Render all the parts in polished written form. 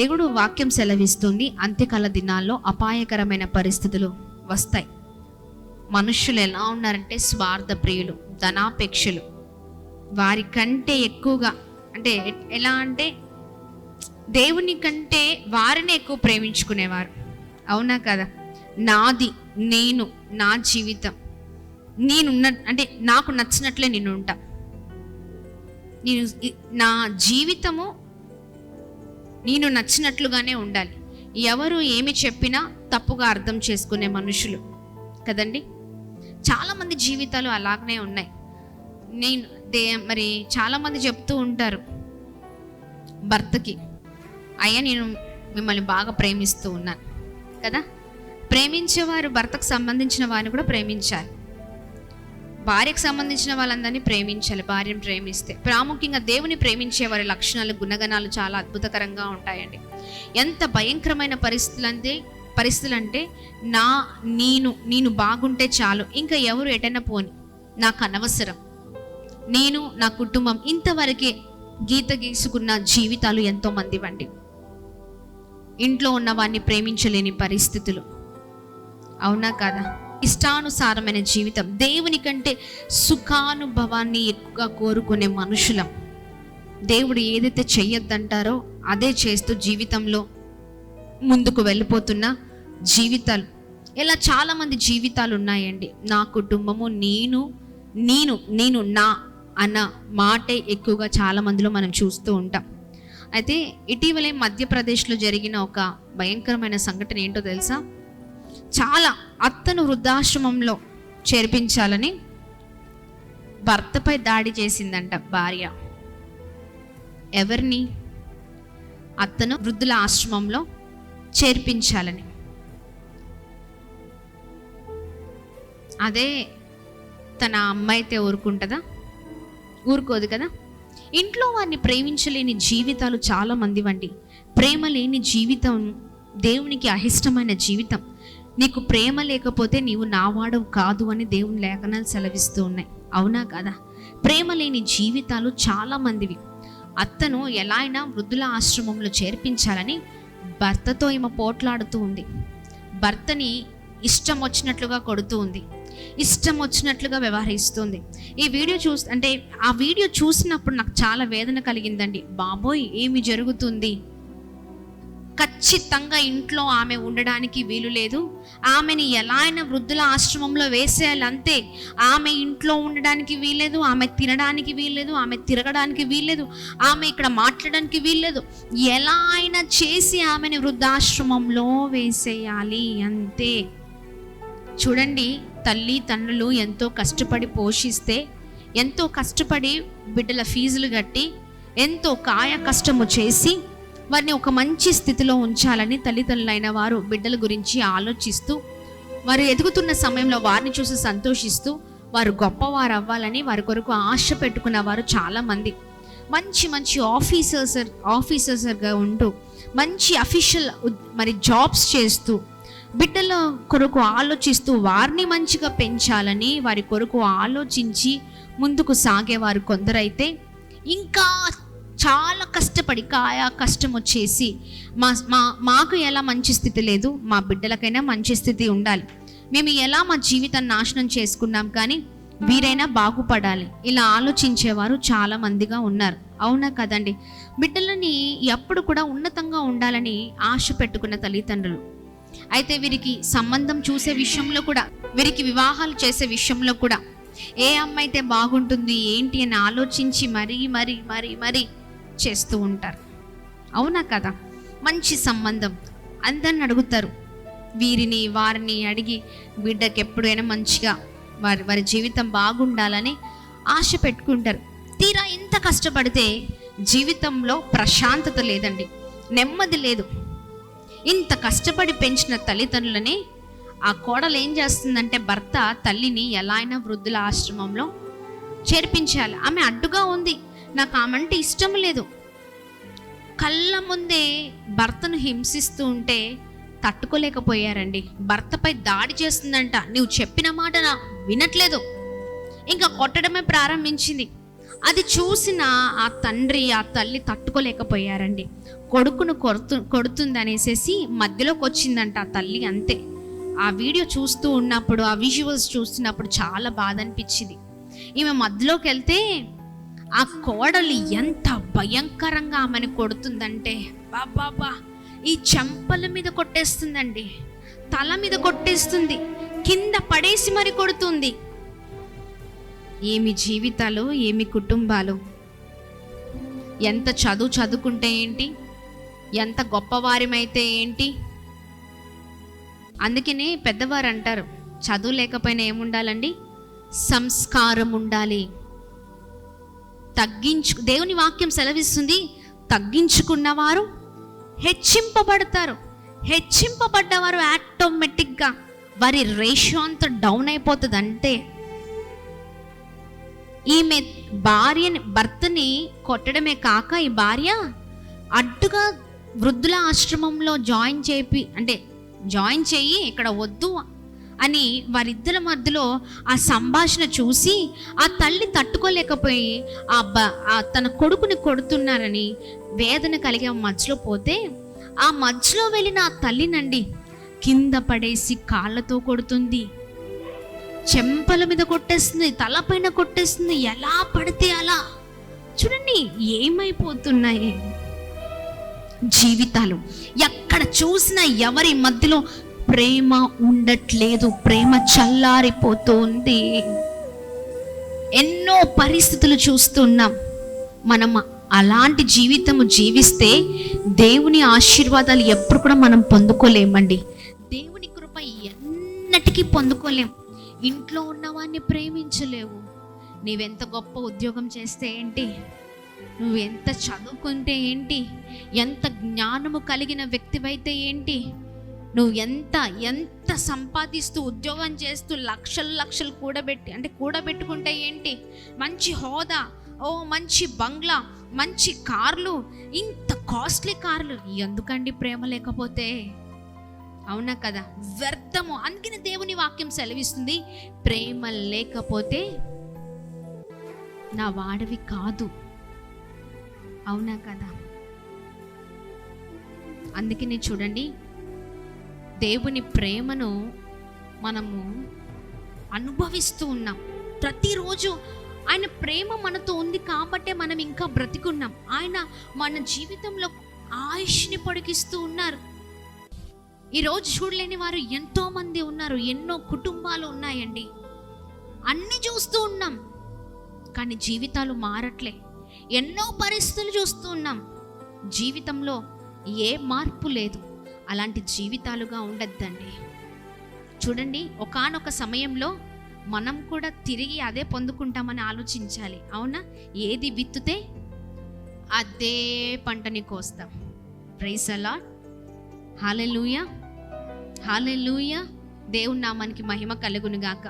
దేవుడు వాక్యం సెలవిస్తుంది, అంత్యకాల దినాల్లో అపాయకరమైన పరిస్థితులు వస్తాయి. మనుష్యులు ఎలా ఉన్నారంటే స్వార్థ ప్రియులు, ధనాపేక్షలు, వారి కంటే ఎక్కువగా, అంటే ఎలా అంటే దేవుని కంటే వారిని ఎక్కువ ప్రేమించుకునేవారు. అవునా కదా? నాది, నేను, నా జీవితం, అంటే నాకు నచ్చినట్లే నేను ఉంటా, నా జీవితము నేను నచ్చినట్లుగానే ఉండాలి. ఎవరు ఏమి చెప్పినా తప్పుగా అర్థం చేసుకునే మనుషులు కదండి. చాలామంది జీవితాలు అలాగనే ఉన్నాయి. మరి చాలామంది చెప్తూ ఉంటారు భర్తకి, అయ్యా నేను మిమ్మల్ని బాగా ప్రేమిస్తూ ఉన్నాను కదా. ప్రేమించేవారు భర్తకు సంబంధించిన వారిని కూడా ప్రేమించాలి, భార్యకు సంబంధించిన వాళ్ళందరినీ ప్రేమించాలి. భార్యను ప్రేమిస్తే, ప్రాముఖ్యంగా దేవుని ప్రేమించే వారి లక్షణాలు, గుణగణాలు చాలా అద్భుతకరంగా ఉంటాయండి. ఎంత భయంకరమైన పరిస్థితులు అంటే నేను బాగుంటే చాలు, ఇంకా ఎవరు ఎటైనా పోని, నాకు అనవసరం, నేను నా కుటుంబం, ఇంతవరకే గీత గీసుకున్న జీవితాలు ఎంతో మంది వండి. ఇంట్లో ఉన్న వారిని ప్రేమించలేని పరిస్థితులు. అవునా కాదా? ఇష్టానుసారమైన జీవితం, దేవుని కంటే సుఖానుభవాన్ని ఎక్కువగా కోరుకునే మనుషులం. దేవుడు ఏదైతే చెయ్యొద్దంటారో అదే చేస్తూ జీవితంలో ముందుకు వెళ్ళిపోతున్న జీవితాలు, ఇలా చాలామంది జీవితాలు ఉన్నాయండి. నా కుటుంబము, నేను నా అన్న మాటే ఎక్కువగా చాలా మందిలో మనం చూస్తూ ఉంటాం. అయితే ఇటీవలే మధ్యప్రదేశ్లో జరిగిన ఒక భయంకరమైన సంఘటన ఏంటో తెలుసా? అత్తను వృద్ధాశ్రమంలో చేర్పించాలని భర్తపై దాడి చేసిందంట భార్య. ఎవరిని? అత్తను వృద్ధుల ఆశ్రమంలో చేర్పించాలని. అదే తన అమ్మ అయితే ఊరుకుంటుందా? ఊరుకోదు కదా. ఇంట్లో వారిని ప్రేమించలేని జీవితాలు చాలా మంది వండి. ప్రేమ లేని జీవితం దేవునికి అహిష్టమైన జీవితం. నీకు ప్రేమ లేకపోతే నీవు నావాడవు కాదు అని దేవుని లేఖనాలు సెలవిస్తూ ఉన్నాయి. అవునా కదా? ప్రేమ లేని జీవితాలు చాలా మందివి. అత్తను ఎలా అయినా వృద్ధుల ఆశ్రమంలో చేర్పించాలని భర్తతో ఈమె పోట్లాడుతూ ఉంది. భర్తని ఇష్టం వచ్చినట్లుగా కొడుతూ ఉంది, ఇష్టం వచ్చినట్లుగా వ్యవహరిస్తుంది. ఆ వీడియో చూసినప్పుడు నాకు చాలా వేదన కలిగిందండి. బాబోయ్, ఏమి జరుగుతుంది? ఖచ్చితంగా ఇంట్లో ఆమె ఉండడానికి వీలు లేదు. ఆమెని ఎలా అయినా వృద్ధుల ఆశ్రమంలో వేసేయాలి, అంతే. ఆమె ఇంట్లో ఉండడానికి వీల్లేదు, ఆమె తినడానికి వీల్లేదు, ఆమె తిరగడానికి వీల్లేదు, ఆమె ఇక్కడ మాట్లాడడానికి వీల్లేదు. ఎలా అయినా చేసి ఆమెని వృద్ధాశ్రమంలో వేసేయాలి, అంతే. చూడండి, తల్లి తండ్రులు ఎంతో కష్టపడి పోషిస్తే, ఎంతో కష్టపడి బిడ్డల ఫీజులు కట్టి, ఎంతో కాయ కష్టము చేసి వారిని ఒక మంచి స్థితిలో ఉంచాలని తల్లిదండ్రులైన వారు బిడ్డల గురించి ఆలోచిస్తూ, వారు ఎదుగుతున్న సమయంలో వారిని చూసి సంతోషిస్తూ, వారు గొప్పవారు అవ్వాలని వారి కొరకు ఆశ పెట్టుకున్న వారు చాలామంది. మంచి ఆఫీసర్స్గా ఉంటూ, మంచి అఫీషియల్ జాబ్స్ చేస్తూ, బిడ్డల కొరకు ఆలోచిస్తూ, వారిని మంచిగా పెంచాలని వారి కొరకు ఆలోచించి ముందుకు సాగేవారు కొందరైతే, ఇంకా చాలా కష్టపడి కాయ కష్టం వచ్చేసి మాకు ఎలా మంచి స్థితి లేదు, మా బిడ్డలకైనా మంచి స్థితి ఉండాలి, మేము ఎలా మా జీవితాన్ని నాశనం చేసుకున్నాం కానీ వీరైనా బాగుపడాలి, ఇలా ఆలోచించేవారు చాలా మందిగా ఉన్నారు. అవునా కదండి? బిడ్డలని ఎప్పుడు కూడా ఉన్నతంగా ఉండాలని ఆశ పెట్టుకున్న తల్లిదండ్రులు. అయితే వీరికి సంబంధం చూసే విషయంలో కూడా, వీరికి వివాహాలు చేసే విషయంలో కూడా ఏ అమ్మ అయితే బాగుంటుంది ఏంటి అని ఆలోచించి మరీ చేస్తూ ఉంటారు. అవునా కదా? మంచి సంబంధం అందరిని అడుగుతారు, వీరిని వారిని అడిగి బిడ్డకి ఎప్పుడైనా మంచిగా వారి జీవితం బాగుండాలని ఆశ పెట్టుకుంటారు. తీరా ఇంత కష్టపడితే జీవితంలో ప్రశాంతత లేదండి, నెమ్మది లేదు. ఇంత కష్టపడి పెంచిన తల్లిదండ్రులని ఆ కోడలు ఏం చేస్తుందంటే, భర్త తల్లిని ఎలా అయినా వృద్ధుల ఆశ్రమంలో చేర్పించాలి. ఆమె అడ్డుగా ఉంది, నాకు ఆమెంటే ఇష్టం లేదు. కళ్ళ ముందే భర్తను హింసిస్తూ ఉంటే తట్టుకోలేకపోయారండి. భర్తపై దాడి చేస్తుందంట, నువ్వు చెప్పిన మాట వినట్లేదు, ఇంకా కొట్టడమే ప్రారంభించింది. అది చూసిన ఆ తండ్రి ఆ తల్లి తట్టుకోలేకపోయారండి. కొడుకును కొడుతుంది అనేసి మధ్యలోకి వచ్చిందంట ఆ తల్లి. అంతే. ఆ వీడియో చూస్తూ ఉన్నప్పుడు, ఆ విజువల్స్ చూస్తున్నప్పుడు చాలా బాధ అనిపించింది. ఈమె మధ్యలోకి వెళ్తే ఆ కోడలు ఎంత భయంకరంగా ఆమెను కొడుతుందంటే, బాబా ఈ చెంపల మీద కొట్టేస్తుందండి, తల మీద కొట్టేస్తుంది, కింద పడేసి మరి కొడుతుంది. ఏమి జీవితాలు, ఏమి కుటుంబాలు. ఎంత చదువుకుంటే ఏంటి, ఎంత గొప్పవారిమైతే ఏంటి. అందుకనే పెద్దవారు అంటారు, చదువు లేకపోయినా ఏముండాలండి, సంస్కారం ఉండాలి. దేవుని వాక్యం సెలవిస్తుంది, తగ్గించుకున్నవారు హెచ్చింపబడతారు. హెచ్చింపబడ్డవారు ఆటోమేటిక్గా వారి రేషియో అంతా డౌన్ అయిపోతుంది. అంటే ఈమె భర్తని కొట్టడమే కాక ఈ భార్య అడ్డుగా వృద్ధుల ఆశ్రమంలో జాయిన్ చేయి, ఇక్కడ వద్దు అని వారిద్దరి మధ్యలో ఆ సంభాషణ చూసి ఆ తల్లి తట్టుకోలేకపోయి తన కొడుకుని కొడుతున్నారని వేదన కలిగే మధ్యలో పోతే, ఆ మధ్యలో వెళ్ళిన ఆ తల్లినండి కింద పడేసి కాళ్ళతో కొడుతుంది, చెంపల మీద కొట్టేస్తుంది, తలపైన కొట్టేస్తుంది. ఎలా పడితే అలా. చూడండి ఏమైపోతున్నాయి జీవితాలు. ఎక్కడ చూసినా ఎవరి మధ్యలో ప్రేమ ఉండట్లేదు, ప్రేమ చల్లారిపోతుంది. ఎన్నో పరిస్థితులు చూస్తున్నాం. మనం అలాంటి జీవితము జీవిస్తే దేవుని ఆశీర్వాదాలు ఎప్పుడు కూడా మనం పొందుకోలేమండి. దేవుని కృప ఎన్నటికీ పొందుకోలేం. ఇంట్లో ఉన్నవాడిని ప్రేమించలేవు. నీవెంత గొప్ప ఉద్యోగం చేస్తే ఏంటి, నువ్వెంత చదువుకుంటే ఏంటి, ఎంత జ్ఞానము కలిగిన వ్యక్తివైతే ఏంటి, నువ్వు ఎంత సంపాదిస్తూ ఉద్యోగం చేస్తూ లక్షలు కూడబెట్టుకుంటే ఏంటి, మంచి హోదా, మంచి బంగ్లా, మంచి కార్లు, ఇంత కాస్ట్లీ కార్లు. ఎందుకండి ప్రేమ లేకపోతే? అవునా కదా, వ్యర్థము. అందుకని దేవుని వాక్యం సెలవిస్తుంది, ప్రేమ లేకపోతే నా వాడవి కాదు. అవునా కదా. అందుకని చూడండి, దేవుని ప్రేమను మనము అనుభవిస్తూ ఉన్నాం ప్రతిరోజు. ఆయన ప్రేమ మనతో ఉంది కాబట్టే మనం ఇంకా బ్రతికున్నాం. ఆయన మన జీవితంలో ఆయుష్ని పొడిగిస్తూ ఉన్నారు. ఈరోజు చూడలేని వారు ఎంతో మంది ఉన్నారు. ఎన్నో కుటుంబాలు ఉన్నాయండి. అన్ని చూస్తూ ఉన్నాం కానీ జీవితాలు మారట్లే. ఎన్నో పరిస్థితులు చూస్తూ ఉన్నాం, జీవితంలో ఏ మార్పు లేదు. అలాంటి జీవితాలుగా ఉండద్దండి. చూడండి, ఒకానొక సమయంలో మనం కూడా తిరిగి అదే పొందుకుంటామని ఆలోచించాలి. అవునా? ఏది విత్తుతే అదే పంటని కోస్తాం. Praise the lord. Hallelujah, hallelujah. దేవుని నామానికి మహిమ కలుగును గాక.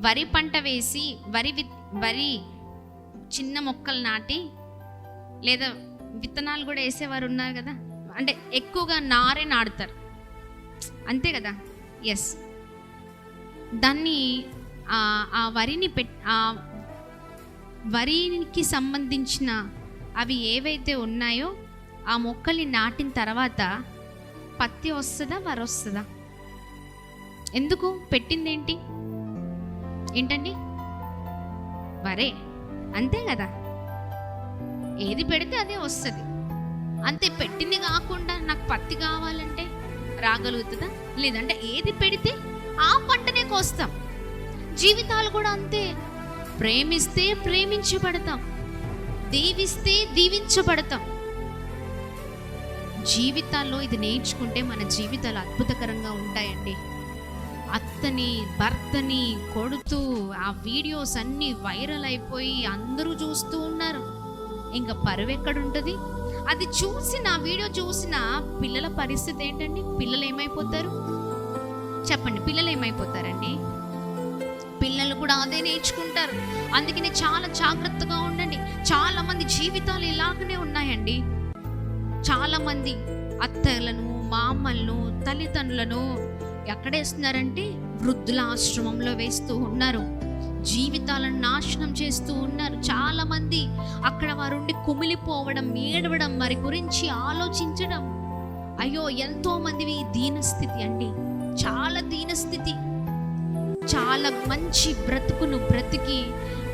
వరి పంట వేసి వరి చిన్న మొక్కలు నాటి, లేదా విత్తనాలు కూడా వేసేవారు ఉన్నారు కదా. అంటే ఎక్కువగా నారే నాడుతారు, అంతే కదా. ఎస్, దాన్ని ఆ వరికి సంబంధించిన అవి ఏవైతే ఉన్నాయో ఆ మొక్కల్ని నాటిన తర్వాత పత్తి వస్తుందా, వరి వస్తుందా? ఎందుకు పెట్టింది ఏంటండి? వరే, అంతే కదా. ఏది పెడితే అదే వస్తుంది, అంతే. పెట్టింది కాకుండా నాకు పత్తి కావాలంటే రాగలుగుతుందా? లేదంటే ఏది పెడితే ఆ పంటనే కోస్తాం. జీవితాలు కూడా అంతే. ప్రేమిస్తే ప్రేమించబడతాం, దీవిస్తే దీవించబడతాం. జీవితాల్లో ఇది నేర్చుకుంటే మన జీవితాలు అద్భుతకరంగా ఉంటాయండి. అత్తని భర్తని కొడుతూ ఆ వీడియోస్ అన్నీ వైరల్ అయిపోయి అందరూ చూస్తూ ఉన్నారు. ఇంకా పరువు ఎక్కడుంటుంది? అది చూసిన వీడియో చూసిన పిల్లల పరిస్థితి ఏంటండి? పిల్లలు ఏమైపోతారు చెప్పండి? పిల్లలు ఏమైపోతారండి? పిల్లలు కూడా అదే నేర్చుకుంటారు. అందుకనే చాలా జాగ్రత్తగా ఉండండి. చాలా మంది జీవితాలు ఇలాగనే ఉన్నాయండి. చాలా మంది అత్తలను, మామలను, తల్లిదండ్రులను ఎక్కడేస్తున్నారంటే వృద్ధుల ఆశ్రమంలో వేస్తూ ఉన్నారు. జీవితాలను నాశనం చేస్తూ ఉన్నారు. చాలా మంది అక్కడ వారుండి కుమిలిపోవడం, ఏడవడం, వారి గురించి ఆలోచించడం. అయ్యో, ఎంతో మందివి దీనస్థితి అండి, చాలా దీనస్థితి. చాలా మంచి బ్రతుకును బ్రతికి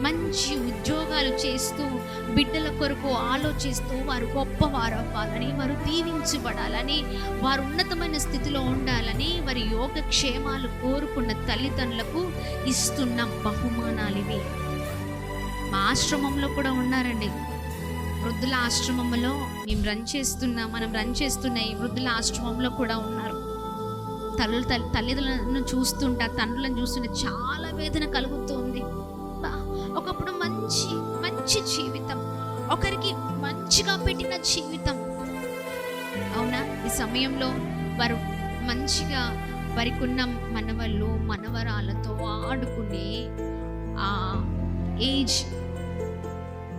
మంచి ఉద్యోగాలు చేస్తూ బిడ్డల కొరకు ఆలోచిస్తూ వారు గొప్పవారు అవ్వాలని, వారు దీవించబడాలని, వారు ఉన్నతమైన స్థితిలో ఉండాలని వారి యోగక్షేమాలు కోరుకున్న తల్లిదండ్రులకు ఇస్తున్న బహుమానాలు ఇవి. మా ఆశ్రమంలో కూడా ఉన్నారండి, వృద్ధుల ఆశ్రమంలో మనం రన్ చేస్తున్న ఈ వృద్ధుల ఆశ్రమంలో కూడా ఉన్నారు. తల్లిదండ్రులను చూస్తుంటే, తండ్రులను చూస్తుంటే చాలా వేదన కలుగుతుంది. ఒకప్పుడు మంచి మంచి జీవితం, ఒకరికి మంచిగా పెట్టిన జీవితం, అవునా? ఈ సమయంలో వారు మంచిగా వారికున్న మనవళ్ళు మనవరాలతో ఆడుకునే ఆ ఏజ్.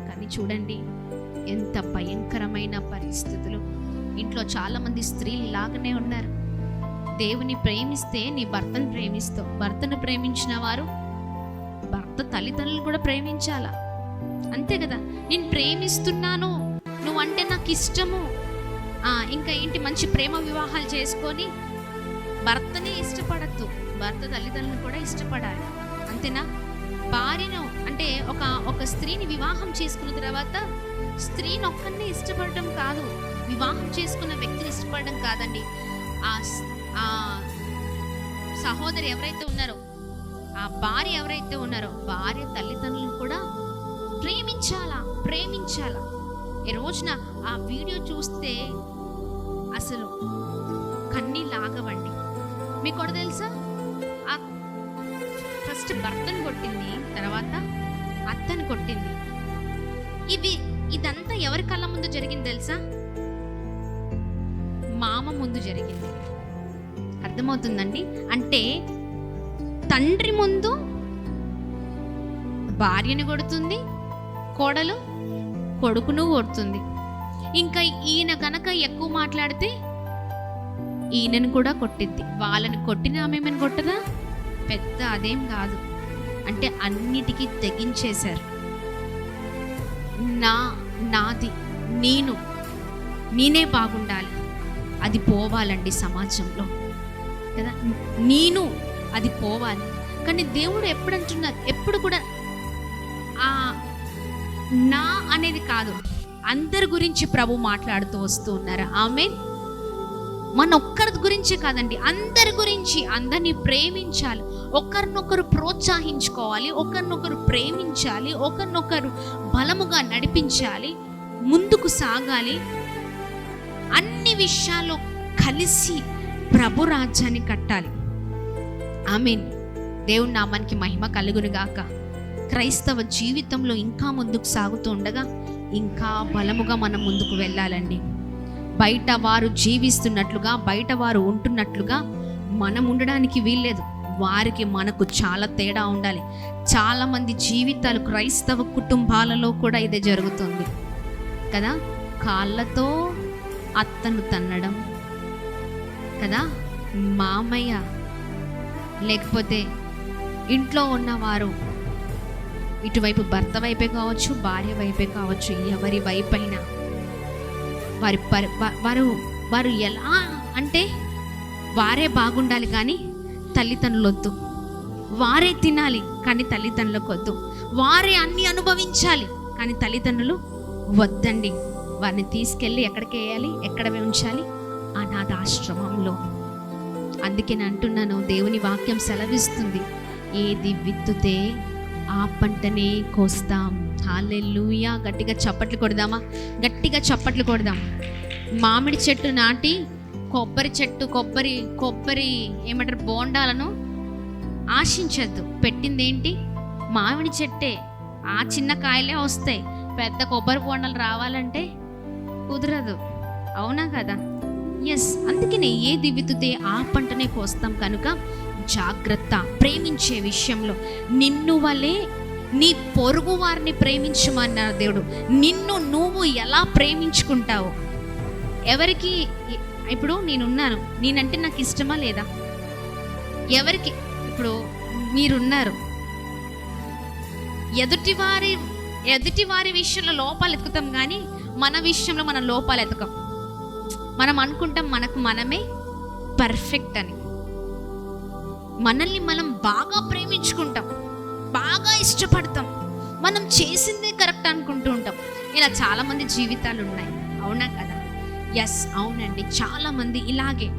కానీ చూడండి ఎంత భయంకరమైన పరిస్థితులు. ఇంట్లో చాలామంది స్త్రీలు లాగానే ఉన్నారు. దేవుని ప్రేమిస్తే నీ భర్తను ప్రేమిస్తావు, భర్తను ప్రేమించిన వారు భర్త తల్లిదండ్రులు కూడా ప్రేమించాలా, అంతే కదా? నేను ప్రేమిస్తున్నాను, నువ్వంటే నాకు ఇష్టము, ఇంకా ఏంటి, మంచి ప్రేమ వివాహాలు చేసుకొని భర్తనే ఇష్టపడద్దు, భర్త తల్లిదండ్రులను కూడా ఇష్టపడాలి, అంతేనా? భార్యను అంటే ఒక స్త్రీని వివాహం చేసుకున్న తర్వాత స్త్రీని ఒక్కరినే ఇష్టపడటం కాదు, వివాహం చేసుకున్న వ్యక్తిని ఇష్టపడడం కాదండి. ఆ సహోదరి ఎవరైతే ఉన్నారో, ఆ భార్య ఎవరైతే ఉన్నారో, భార్య తల్లిదండ్రులను కూడా ప్రేమించాలా. ఈ రోజున ఆ వీడియో చూస్తే అసలు కన్నీళ్ళు ఆగవండి. మీకు కూడా తెలుసా, ఫస్ట్ భర్తను కొట్టింది, తర్వాత అత్తను కొట్టింది. ఇదంతా ఎవరి కళ్ళ ముందు జరిగింది తెలుసా? మామ ముందు జరిగింది. అర్థమవుతుందండి? అంటే తండ్రి ముందు భార్యని కొడుతుంది, కోడలు కొడుకును కొడుతుంది. ఇంకా ఈయన కనుక ఎక్కువ మాట్లాడితే ఈయనను కూడా కొట్టిద్ది. వాళ్ళని కొట్టిన ఆమె ఏమైనా కొట్టదా? పెద్ద అదేం కాదు. అంటే అన్నిటికీ తెగించేశారు. నాది, నేనే బాగుండాలి, అది పోవాలండి సమాజంలో కదా, అది పోవాలి. కానీ దేవుడు ఎప్పుడు కూడా నా అనేది కాదు, అందరి గురించి ప్రభు మాట్లాడుతూ వస్తూ ఉన్నారు. ఆమేన్. మన ఒక్కరి గురించే కాదండి, అందరి గురించి. అందరినీ ప్రేమించాలి, ఒకరినొకరు ప్రోత్సహించుకోవాలి, ఒకరినొకరు ప్రేమించాలి, ఒకరినొకరు బలముగా నడిపించాలి, ముందుకు సాగాలి. అన్ని విషయాల్లో కలిసి ప్రభు రాజ్యాన్ని కట్టాలి. ఆమేన్. దేవుని నామానికి మహిమ కలుగును గాక. క్రైస్తవ జీవితంలో ఇంకా ముందుకు సాగుతూ ఉండగా ఇంకా బలముగా మనం ముందుకు వెళ్ళాలండి. బయట వారు జీవిస్తున్నట్లుగా, బయట వారు ఉంటున్నట్లుగా మనం ఉండడానికి వీల్లేదు. వారికి మనకు చాలా తేడా ఉండాలి. చాలామంది జీవితాలు, క్రైస్తవ కుటుంబాలలో కూడా ఇదే జరుగుతుంది కదా. కాళ్ళతో అత్తను తన్నడం కదా, మామయ్య, లేకపోతే ఇంట్లో ఉన్నవారు ఇటువైపు భర్త వైపే కావచ్చు, భార్య వైపే కావచ్చు, ఎవరి వైపైనా వారు ఎలా అంటే వారే బాగుండాలి కానీ తల్లిదండ్రులు వద్దు, వారే తినాలి కానీ తల్లిదండ్రులకు వద్దు, వారే అన్ని అనుభవించాలి కానీ తల్లిదండ్రులు వద్దండి. వారిని తీసుకెళ్ళి ఎక్కడికి వేయాలి, ఎక్కడ ఉంచాలి? అనాథాశ్రమంలో. అందుకే నేను అంటున్నాను, దేవుని వాక్యం సెలవిస్తుంది, ఏది విత్తుతే ఆ పంటనే కోస్తాం. హల్లెలూయా. గట్టిగా చప్పట్లు కొడదామా? గట్టిగా చప్పట్లు కొడదాం. మామిడి చెట్టు నాటి కొబ్బరి ఏమంటారు, బోండాలను ఆశించద్దు. పెట్టిందేంటి? మామిడి చెట్టే. ఆ చిన్న కాయలే వస్తాయి. పెద్ద కొబ్బరి బోండాలు రావాలంటే కుదరదు, అవునా కదా? ఎస్. అందుకనే ఏది విత్తుతే ఆ పంటనే కోస్తాం. కనుక జాగ్రత్త. ప్రేమించే విషయంలో నిన్ను వలే నీ పొరుగు వారిని ప్రేమించమన్నారు దేవుడు. నిన్ను నువ్వు ఎలా ప్రేమించుకుంటావు? ఎవరికి ఇప్పుడు నేనున్నాను, నేనంటే నాకు ఇష్టమా లేదా? ఎవరికి? ఇప్పుడు మీరున్నారు, ఎదుటివారి విషయంలో లోపాలు ఎతుకుతాం, కానీ మన విషయంలో మన లోపాలు ఎతకం. మనం అనుకుంటాం మనకు మనమే పర్ఫెక్ట్ అని. మనల్ని మనం బాగా ప్రేమించుకుంటాం, బాగా ఇష్టపడతాం, మనం చేసిందే కరెక్ట్ అనుకుంటూ ఉంటాం. ఇలా చాలామంది జీవితాలు ఉన్నాయి, అవునా కదా? ఎస్, అవునండి. చాలామంది ఇలాగే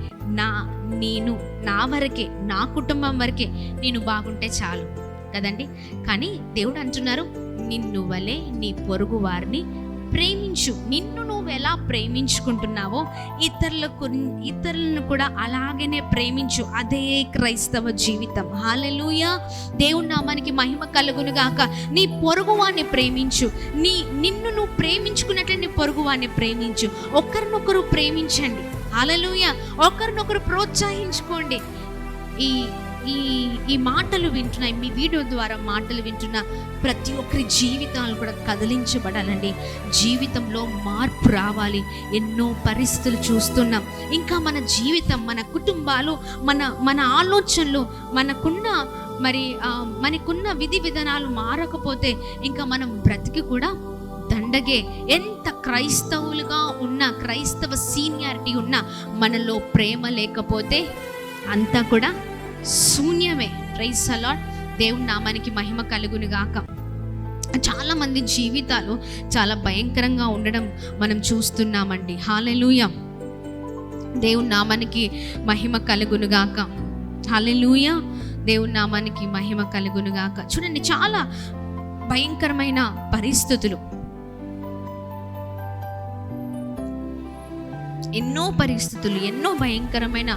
నేను నా వరకే, నా కుటుంబం వరకే నేను బాగుంటే చాలు కదండి. కానీ దేవుడు అంటున్నారు, నిన్ను వలె నీ పొరుగు వారిని ప్రేమించు. నిన్ను నువ్వు ఎలా ప్రేమించుకుంటున్నావో ఇతరులను కూడా అలాగనే ప్రేమించు. అదే క్రైస్తవ జీవితం. హల్లెలూయా. దేవుని నామానికి మహిమ కలుగును గాక. నీ పొరుగువాన్ని ప్రేమించు. నిన్ను నువ్వు ప్రేమించుకున్నట్లే నీ పొరుగువాన్ని ప్రేమించు. ఒకరినొకరు ప్రేమించండి. హల్లెలూయా. ఒకరినొకరు ప్రోత్సహించుకోండి. ఈ మాటలు వింటున్నాయి, మీ వీడియో ద్వారా మాటలు వింటున్న ప్రతి ఒక్కరి జీవితాలు కూడా కదిలించబడాలండి. జీవితంలో మార్పు రావాలి. ఎన్నో పరిస్థితులు చూస్తున్నాం. ఇంకా మన జీవితం, మన కుటుంబాలు, మన ఆలోచనలు, మనకున్న విధి విధానాలు మారకపోతే ఇంకా మనం బ్రతికి కూడా దండగే. ఎంత క్రైస్తవులుగా ఉన్న, క్రైస్తవ సీనియారిటీ ఉన్న మనలో ప్రేమ లేకపోతే అంతా కూడా శూన్యమే. Praise the Lord. దేవుని నామానికి మహిమ కలుగును గాక. చాలా మంది జీవితాలు చాలా భయంకరంగా ఉండడం మనం చూస్తున్నామండి. హల్లెలూయా. దేవుని నామానికి మహిమ కలుగును గాక. హల్లెలూయా. దేవుని నామానికి మహిమ కలుగును గాక. చూడండి, చాలా భయంకరమైన పరిస్థితులు, ఎన్నో పరిస్థితులు, ఎన్నో భయంకరమైన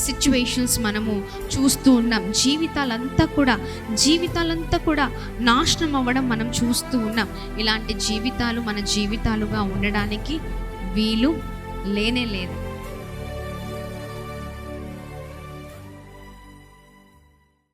సిచ్యువేషన్స్ మనము చూస్తూ ఉన్నాం. జీవితాలంతా కూడా నాశనం అవ్వడం మనం చూస్తూ ఉన్నాం. ఇలాంటి జీవితాలు మన జీవితాలుగా ఉండడానికి వీలు లేనే లేదు.